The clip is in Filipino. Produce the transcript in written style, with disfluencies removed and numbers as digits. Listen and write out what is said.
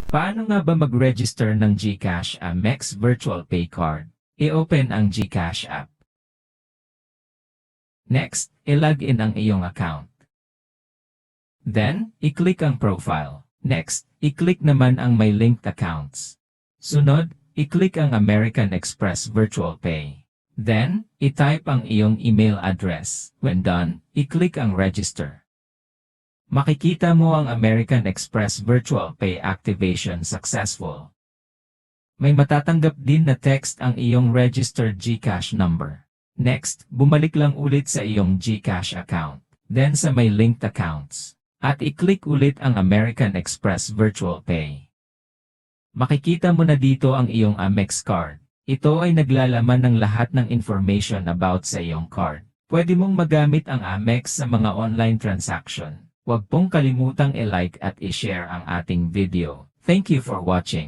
Paano nga ba mag-register ng GCash AMEX Virtual Pay Card? I-open ang GCash app. Next, i-login ang iyong account. Then, i-click ang profile. Next, i-click naman ang may linked accounts. Sunod, i-click ang American Express Virtual Pay. Then, i-type ang iyong email address. When done, i-click ang register. Makikita mo ang American Express Virtual Pay activation successful. May matatanggap din na text ang iyong registered GCash number. Next, bumalik lang ulit sa iyong GCash account. Then sa may linked accounts. At i-click ulit ang American Express Virtual Pay. Makikita mo na dito ang iyong Amex card. Ito ay naglalaman ng lahat ng information about sa iyong card. Pwede mong magamit ang Amex sa mga online transaction. Huwag pong kalimutang i-like at i-share ang ating video. Thank you for watching.